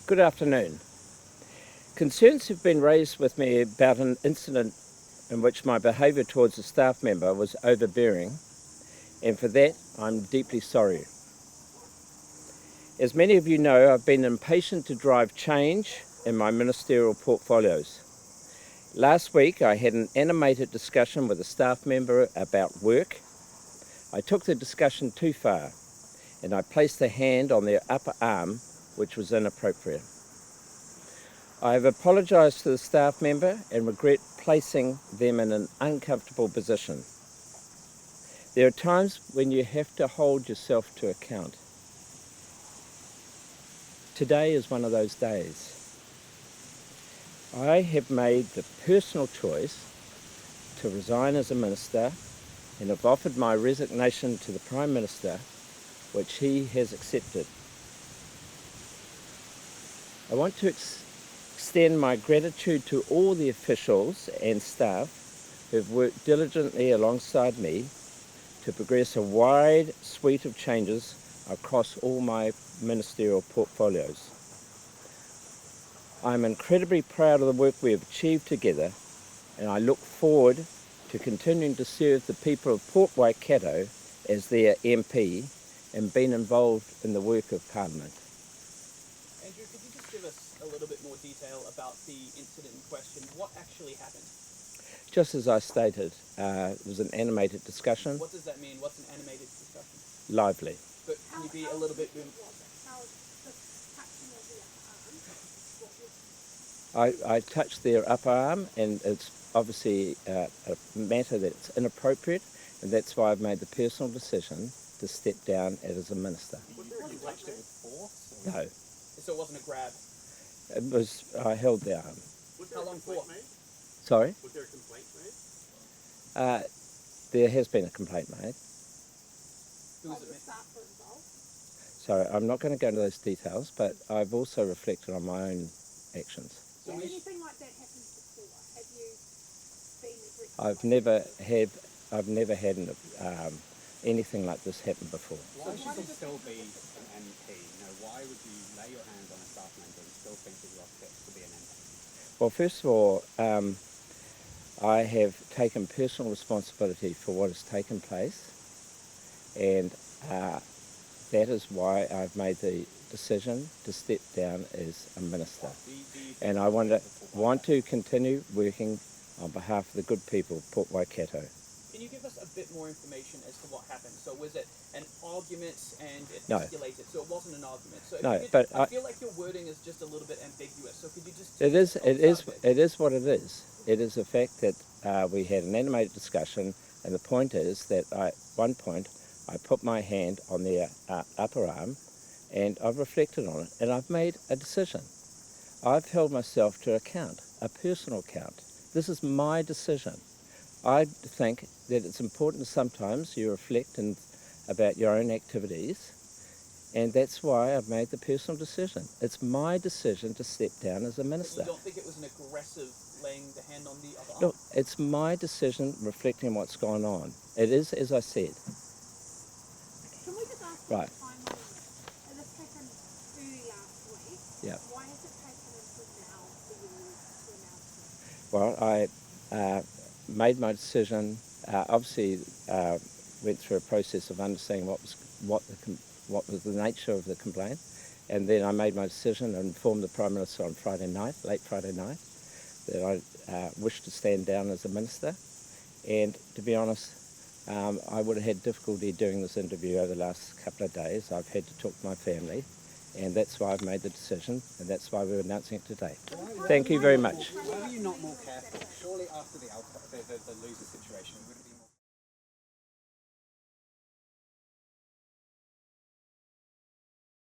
Good afternoon. Concerns have been raised with me about an incident in which my behaviour towards a staff member was overbearing, and for that I'm deeply sorry. As many of you know, I've been impatient to drive change in my ministerial portfolios. Last week I had an animated discussion with a staff member about work. I took the discussion too far and I placed a hand on their upper arm, which was inappropriate. I have apologised to the staff member and regret placing them in an uncomfortable position. There are times when you have to hold yourself to account. Today is one of those days. I have made the personal choice to resign as a minister and have offered my resignation to the Prime Minister, which he has accepted. I want to extend my gratitude to all the officials and staff who have worked diligently alongside me to progress a wide suite of changes across all my ministerial portfolios. I'm incredibly proud of the work we have achieved together, and I look forward to continuing to serve the people of Port Waikato as their MP and being involved in the work of Parliament. Andrew, could you just give us a little bit more detail about the incident in question? What actually happened? Just as I stated, it was an animated discussion. What does that mean? What's an animated discussion? Lively. But can you be a little bit... I touched their upper arm, and it's obviously a matter that's inappropriate, and that's why I've made the personal decision to step down as a minister. Was there you touched it with force? No. So it wasn't a grab? It was, I held the arm. How long for? Sorry? Was there a complaint made? There has been a complaint made. Who was it made? So I'm not going to go into those details, but I've also reflected on my own actions. So anything like that happened before? Have you been aggressive? I've never had anything like this happen before. Why should you still be an MP? Why would you lay your hands on a staff member and still think that you are fit to be an MP? Well, first of all, I have taken personal responsibility for what has taken place, and that is why I've made the decision to step down as a minister. And I want to continue working on behalf of the good people of Port Waikato. Can you give us a bit more information as to what happened? So was it an argument and it No. escalated? So it wasn't an argument. So if No, you could, but I feel like your wording is just a little bit ambiguous. So could you just... It is what it is. It is the fact that we had an animated discussion, and the point is that at one point I put my hand on their upper arm, and I've reflected on it, and I've made a decision. I've held myself to account, a personal account. This is my decision. I think that it's important sometimes you reflect about your own activities, and that's why I've made the personal decision. It's my decision to step down as a minister. But you don't think it was an aggressive laying the hand on the other arm? Look, it's my decision reflecting on what's gone on. It is, as I said. Can we just ask Right. the timeline? And this happened early last week. Yeah. Why has it taken until now for you to announce it? Well, I made my decision. Obviously, went through a process of understanding what was the nature of the complaint, and then I made my decision and informed the Prime Minister on Friday night, late Friday night, that I wished to stand down as a minister. And to be honest, I would have had difficulty doing this interview over the last couple of days. I've had to talk to my family, and that's why I've made the decision, and that's why we're announcing it today. Thank you very much. Why were you not more careful? Surely after the loser situation, you would have been more